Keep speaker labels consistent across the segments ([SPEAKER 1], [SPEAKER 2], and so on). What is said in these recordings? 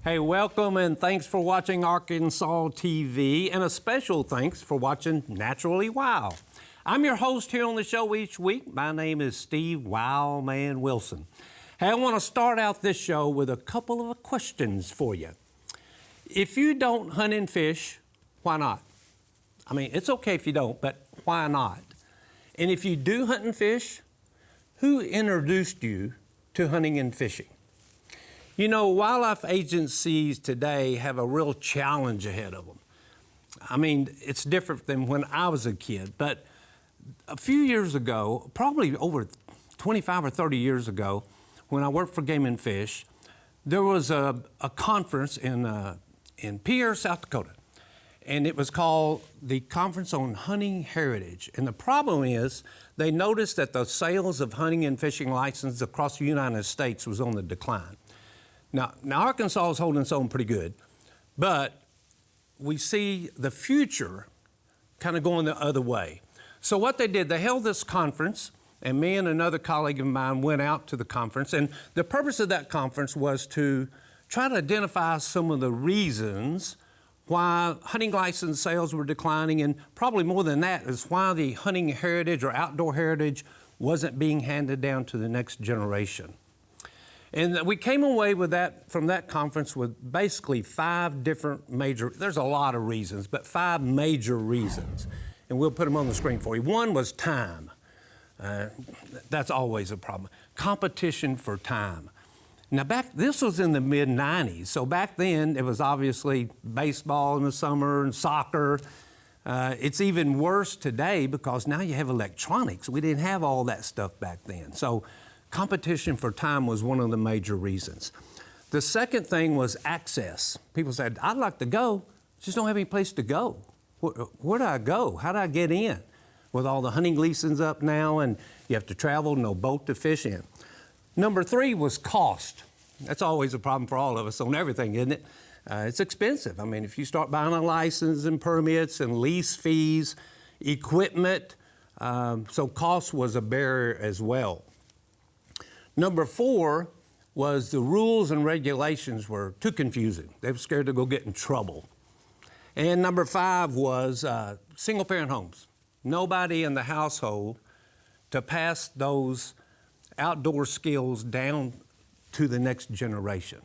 [SPEAKER 1] Hey, welcome and thanks for watching Arkansas TV, and a special thanks for watching Naturally Wild. I'm your host here on the show each week. My name is Steve Wildman Wilson. Hey, I want to start out this show with a couple of questions for you. If you don't hunt and fish, why not? I mean, it's okay if you don't, but why not? And if you do hunt and fish, who introduced you to hunting and fishing? You know, wildlife agencies today have a real challenge ahead of them. I mean, it's different than when I was a kid, but a few years ago, probably over 25 or 30 years ago, when I worked for Game and Fish, there was a conference in Pierre, South Dakota, and it was called the Conference on Hunting Heritage. And the problem is, they noticed that the sales of hunting and fishing licenses across the United States was on the decline. Now Arkansas is holding its own pretty good, but we see the future kind of going the other way. So what they did, they held this conference, and me and another colleague of mine went out to the conference, and the purpose of that conference was to try to identify some of the reasons why hunting license sales were declining, and probably more than that is why the hunting heritage or outdoor heritage wasn't being handed down to the next generation. And we came away with that, from that conference, with basically 5 different major, there's a lot of reasons, but 5 major reasons. And we'll put them on the screen for you. One was time. That's always a problem. Competition for time. Now this was in the mid-90s, so back then it was obviously baseball in the summer and soccer. It's even worse today because now you have electronics. We didn't have all that stuff back then. So competition for time was one of the major reasons. The second thing was access. People said, I'd like to go, just don't have any place to go. Where do I go? How do I get in? With all the hunting leases up now and you have to travel, no boat to fish in. Number 3 was cost. That's always a problem for all of us on everything, isn't it? It's expensive. I mean, if you start buying a license and permits and lease fees, equipment, so cost was a barrier as well. Number 4 was the rules and regulations were too confusing. They were scared to go get in trouble. And number 5 was single-parent homes. Nobody in the household to pass those outdoor skills down to the next generation.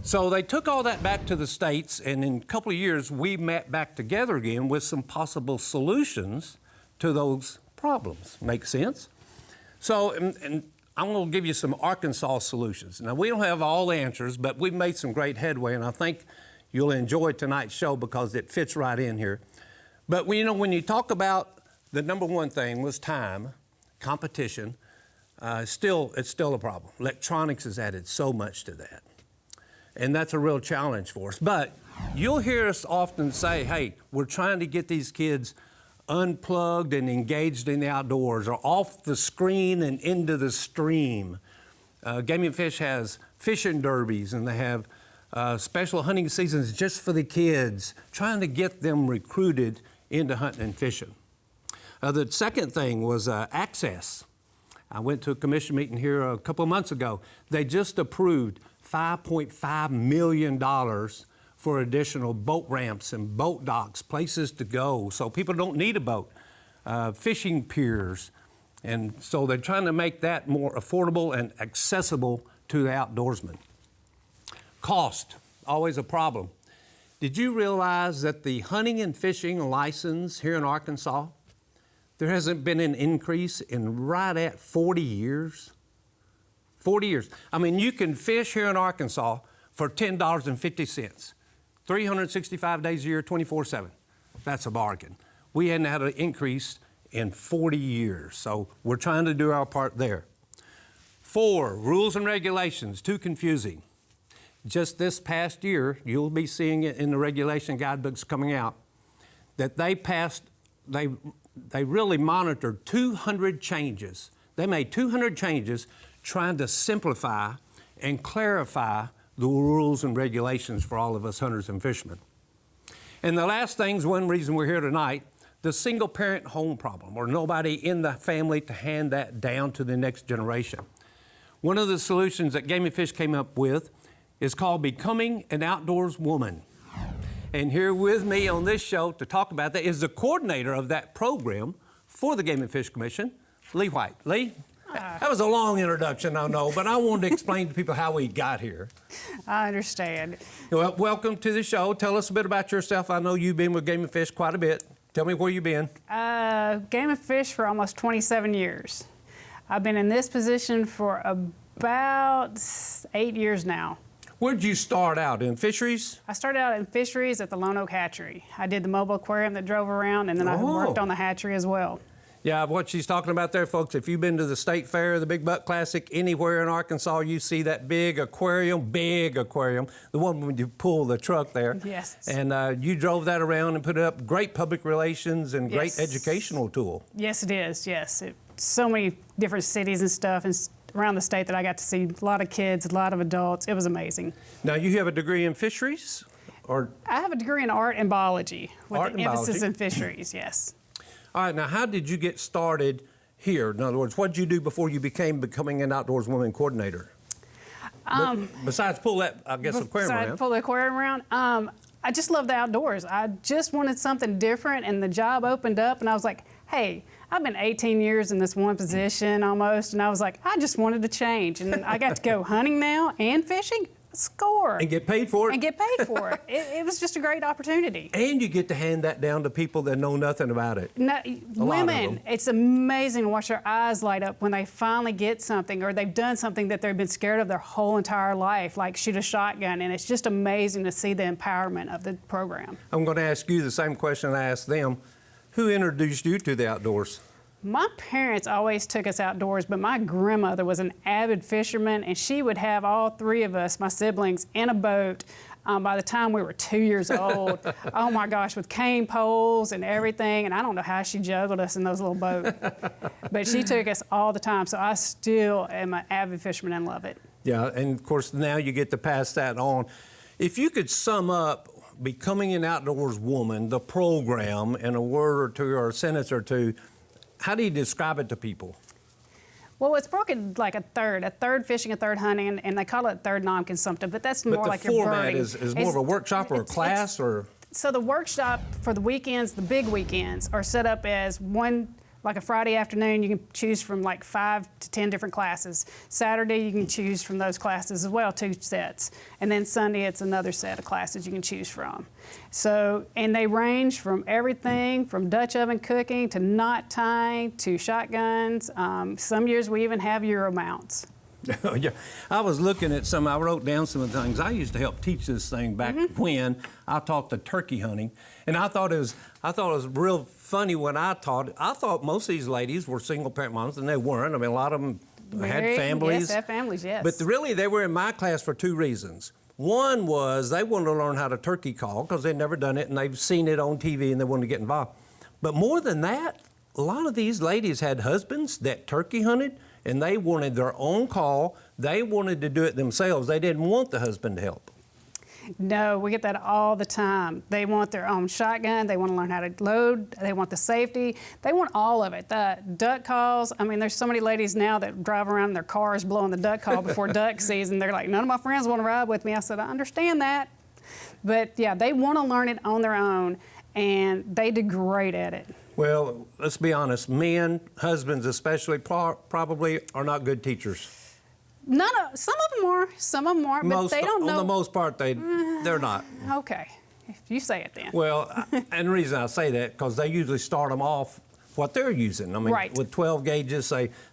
[SPEAKER 1] So they took all that back to the states, and in a couple of years, we met back together again with some possible solutions to those problems. Make sense? So, and I'm going to give you some Arkansas solutions. Now, we don't have all the answers, but we've made some great headway, and I think you'll enjoy tonight's show because it fits right in here. But you know, when you talk about the number 1 thing was time, competition, it's still a problem. Electronics has added so much to that. And that's a real challenge for us. But you'll hear us often say, hey, we're trying to get these kids unplugged and engaged in the outdoors, or off the screen and into the stream. Game and Fish has fishing derbies, and they have special hunting seasons just for the kids, trying to get them recruited into hunting and fishing. The second thing was access. I went to a commission meeting here a couple of months ago. They just approved $5.5 million for additional boat ramps and boat docks, places to go, so people don't need a boat, fishing piers. And so they're trying to make that more affordable and accessible to the outdoorsman. Cost, always a problem. Did you realize that the hunting and fishing license here in Arkansas, there hasn't been an increase in right at 40 years? 40 years. I mean, you can fish here in Arkansas for $10.50, 365 days a year, 24/7. That's a bargain. We hadn't had an increase in 40 years, so we're trying to do our part there. 4, rules and regulations, too confusing. Just this past year, you'll be seeing it in the regulation guidebooks coming out, that they really monitored 200 changes. They made 200 changes trying to simplify and clarify the rules and regulations for all of us hunters and fishermen. And the last thing's one reason we're here tonight, the single-parent home problem, or nobody in the family to hand that down to the next generation. One of the solutions that Game and Fish came up with is called Becoming an Outdoors Woman. And here with me on this show to talk about that is the coordinator of that program for the Game and Fish Commission, Lea White. Lea, that was a long introduction, I know, but I wanted to explain to people how we got here.
[SPEAKER 2] I understand.
[SPEAKER 1] Well, welcome to the show. Tell us a bit about yourself. I know you've been with Game and Fish quite a bit. Tell me where you've been.
[SPEAKER 2] Game and Fish for almost 27 years. I've been in this position for about 8 years now.
[SPEAKER 1] Where'd you start out, in fisheries?
[SPEAKER 2] I started out in fisheries at the Lone Oak Hatchery. I did the mobile aquarium that drove around, and then I worked on the hatchery as well.
[SPEAKER 1] Yeah, what she's talking about there, folks, if you've been to the State Fair, the Big Buck Classic, anywhere in Arkansas, you see that big aquarium, the one when you pull the truck there.
[SPEAKER 2] Yes.
[SPEAKER 1] And you drove that around and put it up. Great public relations and great educational tool.
[SPEAKER 2] Yes, it is, yes. So many different cities and stuff and around the state that I got to see a lot of kids, a lot of adults. It was amazing.
[SPEAKER 1] Now, you have a degree in fisheries? Or
[SPEAKER 2] I have a degree in art and biology with an emphasis in fisheries, yes.
[SPEAKER 1] All right, now how did you get started here? In other words, what did you do before you becoming an Outdoors Woman coordinator? Besides pull that, I guess, aquarium around.
[SPEAKER 2] Besides pull the aquarium around, I just love the outdoors. I just wanted something different, and the job opened up, and I was like, hey, I've been 18 years in this one position almost, and I was like, I just wanted to change. And I got to go hunting now and fishing. Score.
[SPEAKER 1] And get paid for it.
[SPEAKER 2] And get paid for it. It was just a great opportunity.
[SPEAKER 1] And you get to hand that down to people that know nothing about it.
[SPEAKER 2] No, women, it's amazing to watch their eyes light up when they finally get something or they've done something that they've been scared of their whole entire life, like shoot a shotgun. And it's just amazing to see the empowerment of the program.
[SPEAKER 1] I'm going to ask you the same question I asked them. Who introduced you to the outdoors?
[SPEAKER 2] My parents always took us outdoors, but my grandmother was an avid fisherman, and she would have all three of us, my siblings, in a boat by the time we were 2 years old. Oh my gosh, with cane poles and everything, and I don't know how she juggled us in those little boats. But she took us all the time, so I still am an avid fisherman and love it. Yeah,
[SPEAKER 1] and of course now you get to pass that on. If you could sum up Becoming an Outdoors Woman, the program, in a word or two or a sentence or two, how do you describe it to people?
[SPEAKER 2] Well, it's broken like a third fishing, a third hunting, and they call it third non-consumptive, but that's more like your birding.
[SPEAKER 1] But the format is more of a workshop or a class or?
[SPEAKER 2] So the workshop for the weekends, the big weekends, are set up as one, like a Friday afternoon, you can choose from like 5 to 10 different classes. Saturday, you can choose from those classes as well, 2 sets. And then Sunday, it's another set of classes you can choose from. So, and they range from everything from Dutch oven cooking to knot tying to shotguns. Some years we even have Euro mounts.
[SPEAKER 1] Yeah, I was looking at I wrote down some of the things. I used to help teach this thing back when I taught the turkey hunting. And I thought it was real funny when I taught it. I thought most of these ladies were single parent moms, and they weren't. I mean, a lot of them had families.
[SPEAKER 2] Yes, had families, yes.
[SPEAKER 1] But really, they were in my class for 2 reasons. One was they wanted to learn how to turkey call because they'd never done it, and they've seen it on TV, and they wanted to get involved. But more than that, a lot of these ladies had husbands that turkey hunted, and they wanted their own call. They wanted to do it themselves. They didn't want the husband to help.
[SPEAKER 2] No, we get that all the time. They want their own shotgun. They want to learn how to load. They want the safety. They want all of it. The duck calls. I mean, there's so many ladies now that drive around in their cars blowing the duck call before duck season. They're like, none of my friends want to ride with me. I said, I understand that. But yeah, they want to learn it on their own, and they do great at it.
[SPEAKER 1] Well, let's be honest. Men, husbands especially, probably are not good teachers.
[SPEAKER 2] Some of them are, but they don't know.
[SPEAKER 1] On the most part, they're not.
[SPEAKER 2] Okay, if you say it then.
[SPEAKER 1] Well, and the reason I say that, because they usually start them off what they're using. I mean, with 12 gauges,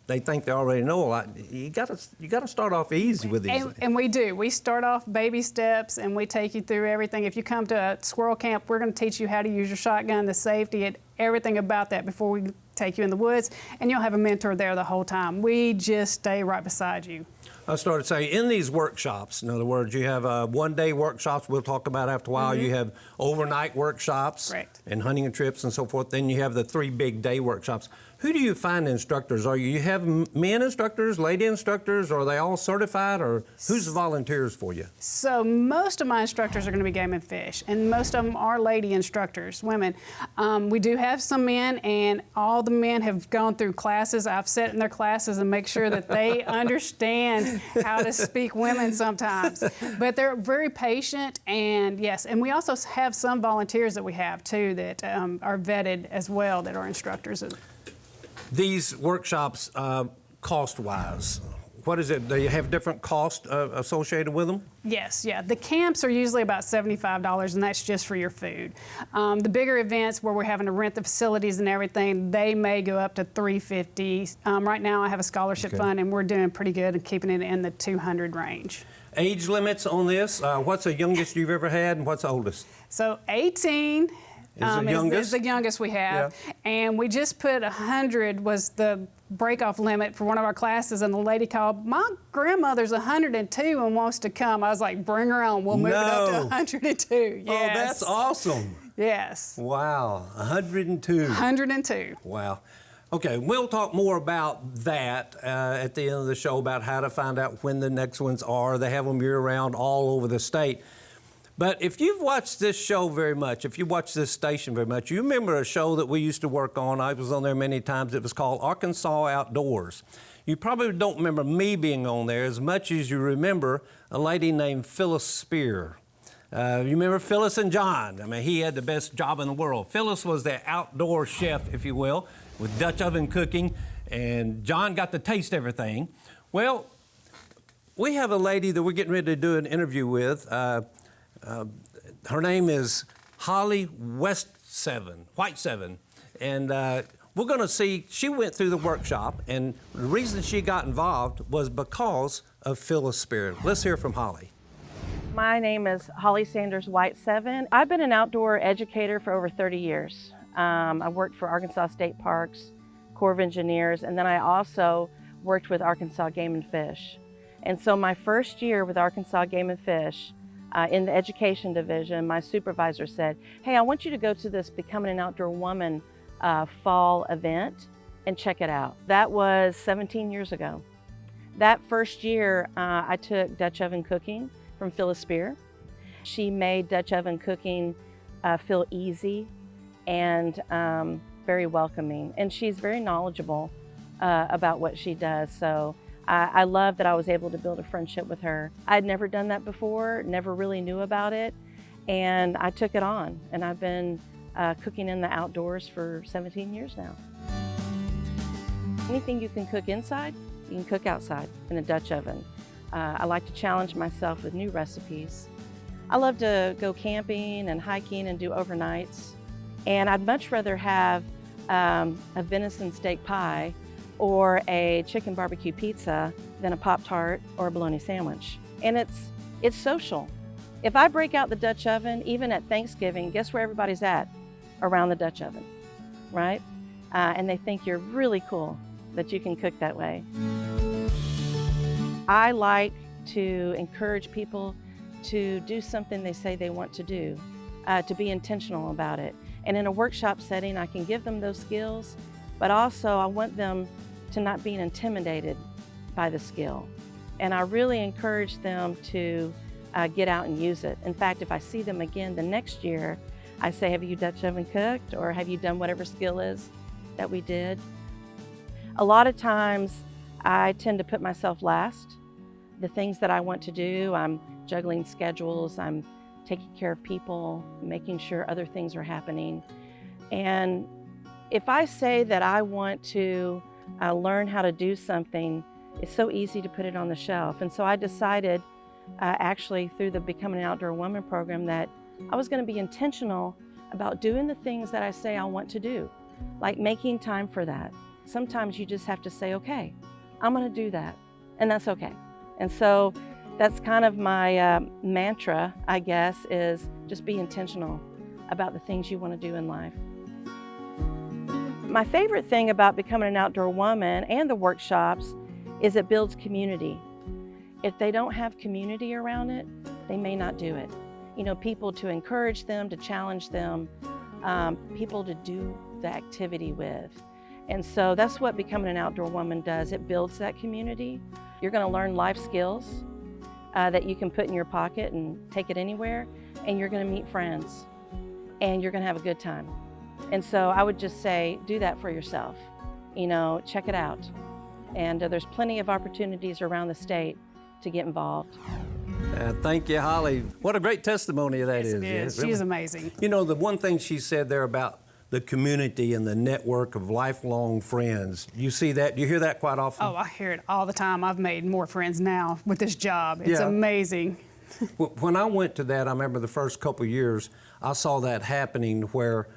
[SPEAKER 1] they think they already know a lot. You got to start off easy with these.
[SPEAKER 2] And we do. We start off baby steps, and we take you through everything. If you come to a squirrel camp, we're going to teach you how to use your shotgun, the safety, and everything about that before we take you in the woods, and you'll have a mentor there the whole time. We just stay right beside you.
[SPEAKER 1] I started saying, in these workshops, in other words, you have one-day workshops we'll talk about after a while. You have overnight workshops and hunting and trips and so forth. Then you have the 3 big day workshops. Who do you find instructors? You have men instructors, lady instructors, or are they all certified, or who's the volunteers for you?
[SPEAKER 2] So most of my instructors are going to be Game and Fish, and most of them are lady instructors, women. We do have some men, and all the men have gone through classes. I've sat in their classes and make sure that they understand understand how to speak women sometimes. But they're very patient, and yes, and we also have some volunteers that we have too that are vetted as well, that are instructors.
[SPEAKER 1] These workshops, cost-wise, what is it? Do you have different costs associated with them?
[SPEAKER 2] Yes, yeah. The camps are usually about $75, and that's just for your food. The bigger events where we're having to rent the facilities and everything, they may go up to $350. Right now I have a scholarship fund, and we're doing pretty good and keeping it in the 200 range.
[SPEAKER 1] Age limits on this? What's the youngest you've ever had, and what's the oldest?
[SPEAKER 2] So 18 is the youngest we have. Yeah. And we just put 100 was the break-off limit for one of our classes, and the lady called, my grandmother's 102 and wants to come. I was like, bring her on, we'll move it up to 102. Yes.
[SPEAKER 1] Oh, that's awesome.
[SPEAKER 2] Yes.
[SPEAKER 1] Wow, 102.
[SPEAKER 2] 102.
[SPEAKER 1] Wow. Okay, we'll talk more about that at the end of the show, about how to find out when the next ones are. They have them year-round all over the state. But if you've watched this show very much, if you watch this station very much, you remember a show that we used to work on. I was on there many times. It was called Arkansas Outdoors. You probably don't remember me being on there as much as you remember a lady named Phyllis Spear. You remember Phyllis and John? I mean, he had the best job in the world. Phyllis was the outdoor chef, if you will, with Dutch oven cooking, and John got to taste everything. Well, we have a lady that we're getting ready to do an interview with. Her name is Holly White7, and we're going to see, she went through the workshop, and the reason she got involved was because of Phyllis Spear. Let's hear from Holly.
[SPEAKER 3] My name is Holly Sanders White7. I've been an outdoor educator for over 30 years. I worked for Arkansas State Parks, Corps of Engineers, and then I also worked with Arkansas Game and Fish. And so my first year with Arkansas Game and Fish, in the education division, my supervisor said, hey, I want you to go to this Becoming an Outdoor Woman fall event and check it out. That was 17 years ago. That first year, I took Dutch oven cooking from Phyllis Spear. She made Dutch oven cooking feel easy and very welcoming. And she's very knowledgeable about what she does. So I love that I was able to build a friendship with her. I'd never done that before, never really knew about it, and I took it on. And I've been cooking in the outdoors for 17 years now. Anything you can cook inside, you can cook outside in a Dutch oven. I like to challenge myself with new recipes. I love to go camping and hiking and do overnights. And I'd much rather have a venison steak pie or a chicken barbecue pizza than a Pop-Tart or a bologna sandwich. And it's social. If I break out the Dutch oven, even at Thanksgiving, guess where everybody's at? Around the Dutch oven, right? And they think you're really cool that you can cook that way. I like to encourage people to do something they say they want to do, to be intentional about it. And in a workshop setting, I can give them those skills, but also I want them to not be intimidated by the skill. And I really encourage them to get out and use it. In fact, if I see them again the next year, I say, have you Dutch oven cooked, or have you done whatever skill is that we did? A lot of times I tend to put myself last. The things that I want to do, I'm juggling schedules, I'm taking care of people, making sure other things are happening. And if I say that I want to learn how to do something, it's so easy to put it on the shelf. And so I decided, actually through the Becoming an Outdoor Woman program, that I was going to be intentional about doing the things that I say I want to do, like making time for that. Sometimes you just have to say, okay, I'm going to do that, and that's okay. And so that's kind of my mantra, I guess, is just be intentional about the things you want to do in life. My favorite thing about Becoming an Outdoor Woman and the workshops is it builds community. If they don't have community around it, they may not do it. You know, people to encourage them, to challenge them, people to do the activity with. And so that's what Becoming an Outdoor Woman does. It builds that community. You're going to learn life skills that you can put in your pocket and take it anywhere, and you're going to meet friends, and you're going to have a good time. And so I would just say, do that for yourself. You know, check it out. And there's plenty of opportunities around the state to get involved.
[SPEAKER 1] Thank you, Holly. What a great testimony that
[SPEAKER 2] Yes,
[SPEAKER 1] is.
[SPEAKER 2] it is.
[SPEAKER 1] Yeah,
[SPEAKER 2] She's amazing.
[SPEAKER 1] You know, the one thing she said there about the community and the network of lifelong friends, you see that, you hear that quite often?
[SPEAKER 2] Oh, I hear it all the time. I've made more friends now with this job. It's
[SPEAKER 1] Yeah.
[SPEAKER 2] amazing.
[SPEAKER 1] When I went to that, I remember the first couple of years, I saw that happening where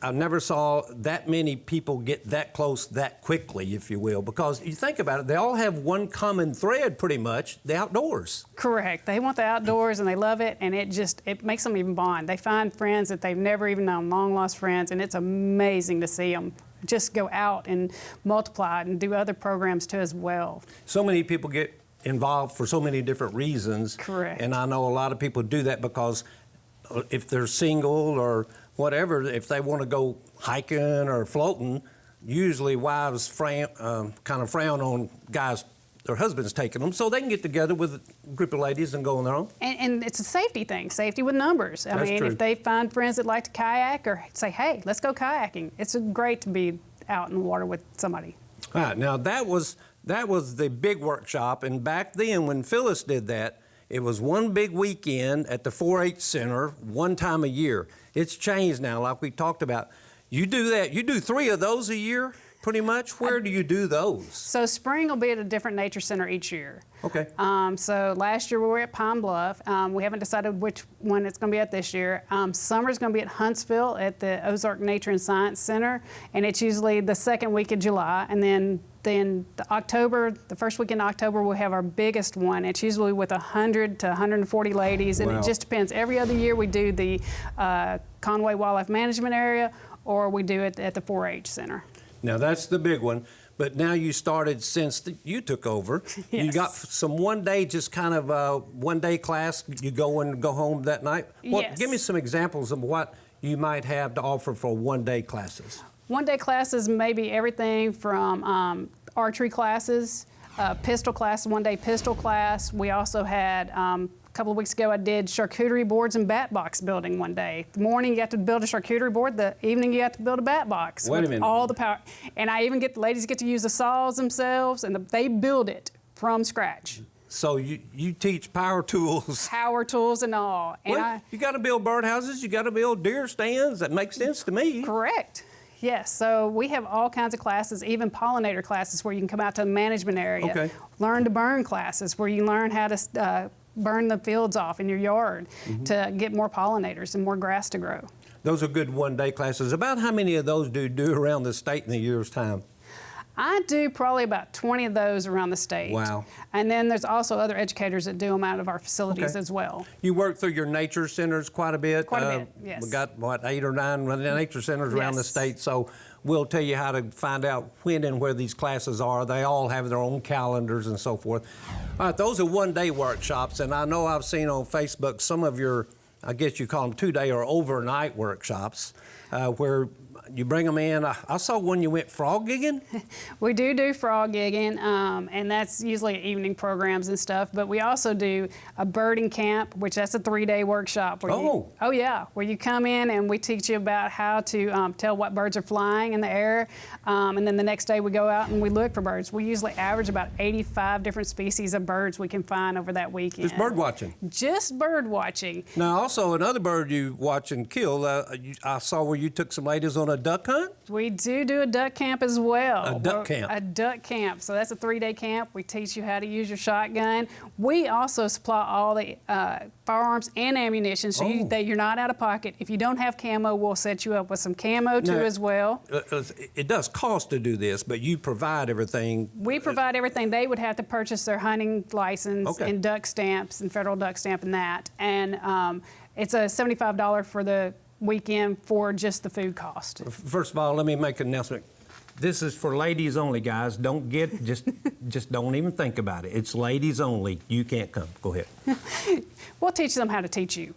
[SPEAKER 1] I never saw that many people get that close that quickly, if you will, because you think about it, they all have one common thread pretty much, the outdoors.
[SPEAKER 2] Correct. They want the outdoors and they love it, and it makes them even bond. They find friends that they've never even known, long lost friends, and it's amazing to see them just go out and multiply and do other programs too as well.
[SPEAKER 1] So many people get involved for so many different reasons.
[SPEAKER 2] Correct.
[SPEAKER 1] And I know a lot of people do that because if they're single or whatever, if they want to go hiking or floating, usually wives kind of frown on guys, their husbands taking them, so they can get together with a group of ladies and go on their own.
[SPEAKER 2] And it's a safety thing, safety with numbers. I mean,
[SPEAKER 1] true.
[SPEAKER 2] if they find friends that like to kayak or say, hey, let's go kayaking, it's great to be out in the water with somebody.
[SPEAKER 1] All right, now that was the big workshop, and back then when Phyllis did that, it was one big weekend at the 4-H Center, one time a year. It's changed now, like we talked about. You do that, you do 3 of those a year, pretty much. Where do you do those?
[SPEAKER 2] So spring will be at a different nature center each year.
[SPEAKER 1] Okay.
[SPEAKER 2] So last year we were at Pine Bluff. We haven't decided which one it's going to be at this year. Summer's going to be at Huntsville at the Ozark Nature and Science Center, and it's usually the second week of July. And then the first week in October, we'll have our biggest one. It's usually with 100 to 140 ladies, and
[SPEAKER 1] Wow.
[SPEAKER 2] it just depends. Every other year we do the Conway Wildlife Management Area, or we do it at the 4-H Center.
[SPEAKER 1] Now that's the big one, but now you started since you took over.
[SPEAKER 2] Yes.
[SPEAKER 1] You got some one-day, just kind of one-day class. You go and go home that night. Well,
[SPEAKER 2] Yes.
[SPEAKER 1] give me some examples of what you might have to offer for one-day classes.
[SPEAKER 2] One-day classes may be everything from archery classes, pistol class, one-day pistol class. We also had, a couple of weeks ago, I did charcuterie boards and bat box building one day. The morning, you have to build a charcuterie board. The evening, you have to build a bat box.
[SPEAKER 1] Wait a
[SPEAKER 2] with
[SPEAKER 1] minute.
[SPEAKER 2] all the power. And I even get the ladies get to use the saws themselves, and they build it from scratch.
[SPEAKER 1] So you teach power tools.
[SPEAKER 2] Power tools and all. And
[SPEAKER 1] Well, you got to build birdhouses. You got to build deer stands. That makes sense to me.
[SPEAKER 2] Correct. Yes, so we have all kinds of classes, even pollinator classes where you can come out to the management area.
[SPEAKER 1] Okay.
[SPEAKER 2] Learn to burn classes where you learn how to burn the fields off in your yard to get more pollinators and more grass to grow.
[SPEAKER 1] Those are good one-day classes. About how many of those do you do around the state in a year's time?
[SPEAKER 2] I do probably about 20 of those around the state.
[SPEAKER 1] Wow.
[SPEAKER 2] And then there's also other educators that do them out of our facilities
[SPEAKER 1] Okay.
[SPEAKER 2] as well.
[SPEAKER 1] You work through your nature centers quite a bit.
[SPEAKER 2] Quite a bit, yes.
[SPEAKER 1] We got, 8 or 9 nature centers around the
[SPEAKER 2] Yes.
[SPEAKER 1] state, so we'll tell you how to find out when and where these classes are. They all have their own calendars and so forth. All right, those are one-day workshops, and I know I've seen on Facebook some of your, I guess you call them 2-day or overnight workshops, where you bring them in. I saw one you went frog gigging.
[SPEAKER 2] We do frog gigging, and that's usually evening programs and stuff. But we also do a birding camp, which that's a 3-day workshop. Where where you come in and we teach you about how to tell what birds are flying in the air, and then the next day we go out and we look for birds. We usually average about 85 different species of birds we can find over that weekend.
[SPEAKER 1] Just bird watching.
[SPEAKER 2] Just bird watching.
[SPEAKER 1] Now, also another bird you watch and kill. I saw where you took some ladies on a duck hunt.
[SPEAKER 2] We do a duck camp as well.
[SPEAKER 1] A duck camp.
[SPEAKER 2] A duck camp. So that's a 3-day camp. We teach you how to use your shotgun. We also supply all the firearms and ammunition, so that you're not out of pocket. If you don't have camo, we'll set you up with some camo too as well.
[SPEAKER 1] It does cost to do this, but you provide everything.
[SPEAKER 2] We provide everything. They would have to purchase their hunting license and duck stamps and federal duck stamp and that. And it's a $75 for the weekend for just the food cost.
[SPEAKER 1] First of all, let me make an announcement. This is for ladies only, guys. Don't just don't even think about it. It's ladies only. You can't come. Go ahead.
[SPEAKER 2] We'll teach them how to teach you.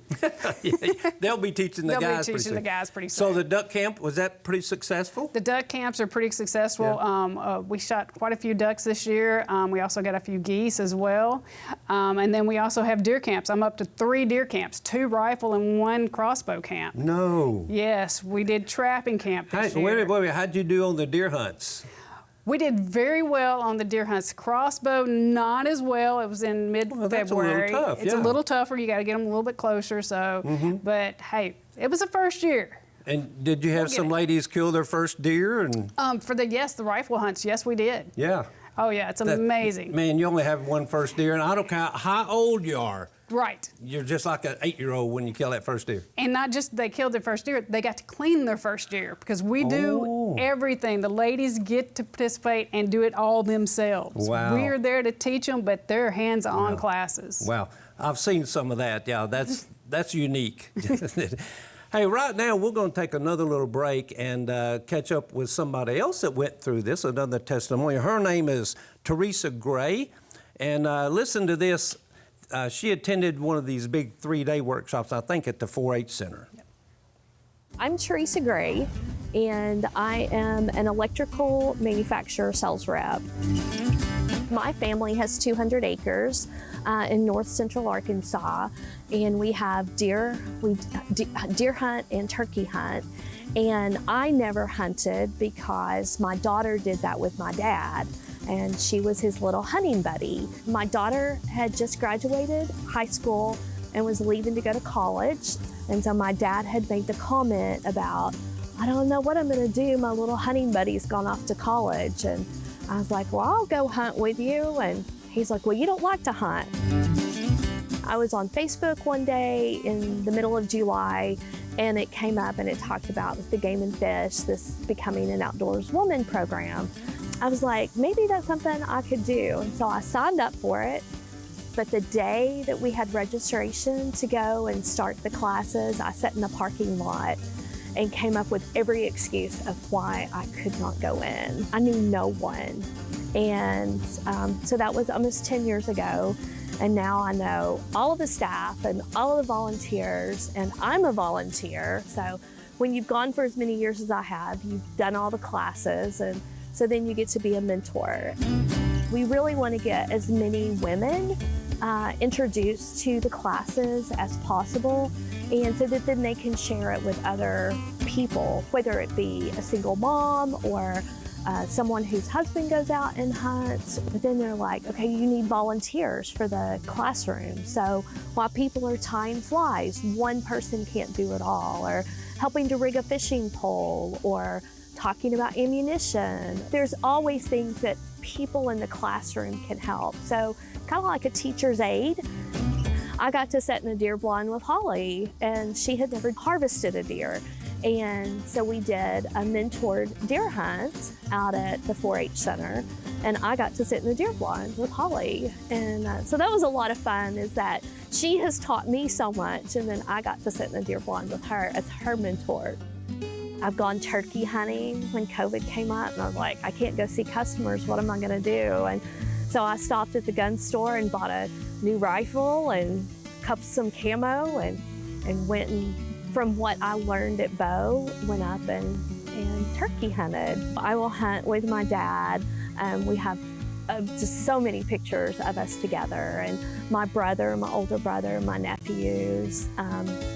[SPEAKER 1] They'll be teaching the guys pretty soon.
[SPEAKER 2] pretty soon.
[SPEAKER 1] So the duck camp, was that pretty successful?
[SPEAKER 2] The duck camps are pretty successful.
[SPEAKER 1] Yeah.
[SPEAKER 2] We shot quite a few ducks this year. We also got a few geese as well. And then we also have deer camps. I'm up to 3 deer camps, 2 rifle and 1 crossbow camp.
[SPEAKER 1] No.
[SPEAKER 2] Yes, we did trapping camp this year.
[SPEAKER 1] Wait a minute. How'd you do on the deer hunts?
[SPEAKER 2] We did very well on the deer hunts. Crossbow, not as well. It was in mid-February.
[SPEAKER 1] That's a little tough,
[SPEAKER 2] It's a little tougher. You got to get them a little bit closer. So, but hey, it was the first year.
[SPEAKER 1] And did you have some ladies kill their first deer? And
[SPEAKER 2] For the rifle hunts, yes, we did.
[SPEAKER 1] yeah.
[SPEAKER 2] Oh yeah, it's amazing.
[SPEAKER 1] Man, you only have one first deer, and I don't care how old you are.
[SPEAKER 2] Right.
[SPEAKER 1] You're just like an 8-year-old when you kill that first deer.
[SPEAKER 2] And not just they killed their first deer, they got to clean their first deer because we do everything. The ladies get to participate and do it all themselves.
[SPEAKER 1] Wow.
[SPEAKER 2] We're there to teach them, but they're hands-on classes.
[SPEAKER 1] Wow, I've seen some of that. Yeah, that's unique. Hey, right now we're going to take another little break and catch up with somebody else that went through this, another testimony. Her name is Teresa Gray, and listen to this. She attended one of these big 3-day workshops, I think, at the 4-H Center.
[SPEAKER 4] I'm Teresa Gray, and I am an electrical manufacturer sales rep. My family has 200 acres in north central Arkansas, and we have deer hunt and turkey hunt. And I never hunted because my daughter did that with my dad, and she was his little hunting buddy. My daughter had just graduated high school and was leaving to go to college, and so my dad had made the comment about, I don't know what I'm gonna do, my little hunting buddy's gone off to college. And I was like, well, I'll go hunt with you. And he's like, well, you don't like to hunt. I was on Facebook one day in the middle of July, and it came up and it talked about the Game and Fish, this Becoming an Outdoors Woman program. I was like, maybe that's something I could do. And so I signed up for it. But the day that we had registration to go and start the classes, I sat in the parking lot and came up with every excuse of why I could not go in. I knew no one. And so that was almost 10 years ago. And now I know all of the staff and all of the volunteers, and I'm a volunteer. So when you've gone for as many years as I have, you've done all the classes, and so then you get to be a mentor. We really want to get as many women introduced to the classes as possible, and so that then they can share it with other people, whether it be a single mom or someone whose husband goes out and hunts. But then they're like, okay, you need volunteers for the classroom. So while people are tying flies, one person can't do it all, or helping to rig a fishing pole, or talking about ammunition. There's always things that people in the classroom can help. So kind of like a teacher's aide. I got to sit in a deer blind with Holly, and she had never harvested a deer. And so we did a mentored deer hunt out at the 4-H Center, and I got to sit in the deer blind with Holly. And so that was a lot of fun, is that she has taught me so much, and then I got to sit in the deer blind with her as her mentor. I've gone turkey hunting when COVID came up, and I was like, I can't go see customers, what am I gonna do? And so I stopped at the gun store and bought a new rifle and cuffed some camo, and went and, from what I learned at bow, went up and turkey hunted. I will hunt with my dad. We have just so many pictures of us together, and my brother, my older brother, my nephews,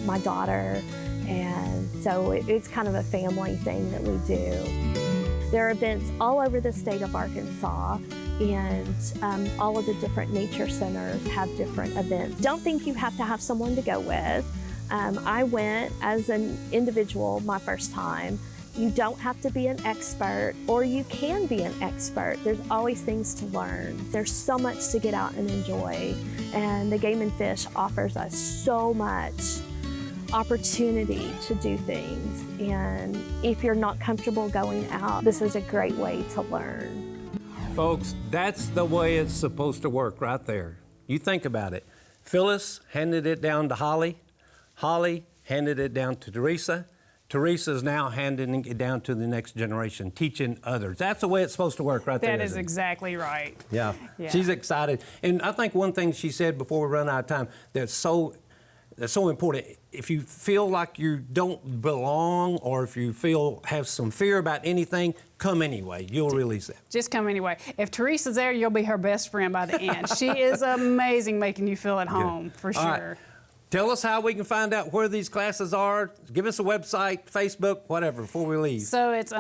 [SPEAKER 4] my daughter, and so it's kind of a family thing that we do. There are events all over the state of Arkansas, and all of the different nature centers have different events. Don't think you have to have someone to go with. I went as an individual my first time. You don't have to be an expert, or you can be an expert. There's always things to learn. There's so much to get out and enjoy, and the Game and Fish offers us so much opportunity to do things. And if you're not comfortable going out, this is a great way to learn.
[SPEAKER 1] Folks, that's the way it's supposed to work right there. You think about it. Phyllis handed it down to Holly. Holly handed it down to Teresa. Teresa's now handing it down to the next generation, teaching others. That's the way it's supposed to work right there.
[SPEAKER 2] That is exactly right.
[SPEAKER 1] Yeah. She's excited. And I think one thing she said before we run out of time that's so important. If you feel like you don't belong, or if you have some fear about anything, come anyway. You'll release that.
[SPEAKER 2] Just come anyway. If Teresa's there, you'll be her best friend by the end. She is amazing, making you feel at home, for sure.
[SPEAKER 1] Right. Tell us how we can find out where these classes are. Give us a website, Facebook, whatever, before we leave.
[SPEAKER 2] So it's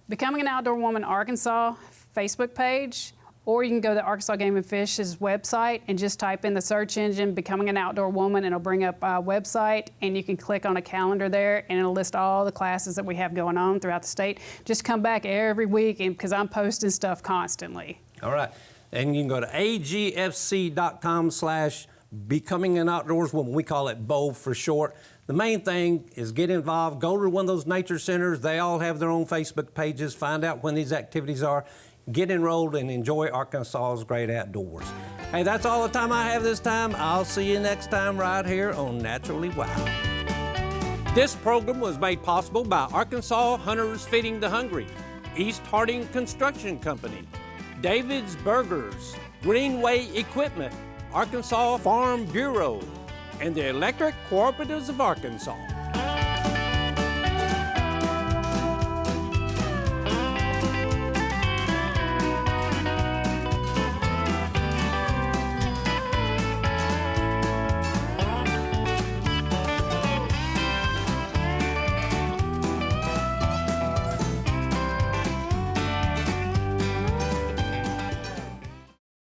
[SPEAKER 2] Becoming an Outdoor Woman Arkansas Facebook page, or you can go to Arkansas Game and Fish's website and just type in the search engine, Becoming an Outdoor Woman, and it'll bring up our website, and you can click on a calendar there, and it'll list all the classes that we have going on throughout the state. Just come back every week, because I'm posting stuff constantly.
[SPEAKER 1] All right. And you can go to agfc.com/Becoming an Outdoors Woman. We call it BOW for short. The main thing is get involved. Go to one of those nature centers. They all have their own Facebook pages. Find out when these activities are. Get enrolled and enjoy Arkansas's great outdoors. Hey, that's all the time I have this time. I'll see you next time right here on Naturally Wild. This program was made possible by Arkansas Hunters Feeding the Hungry, East Harding Construction Company, David's Burgers, Greenway Equipment, Arkansas Farm Bureau, and the Electric Cooperatives of Arkansas.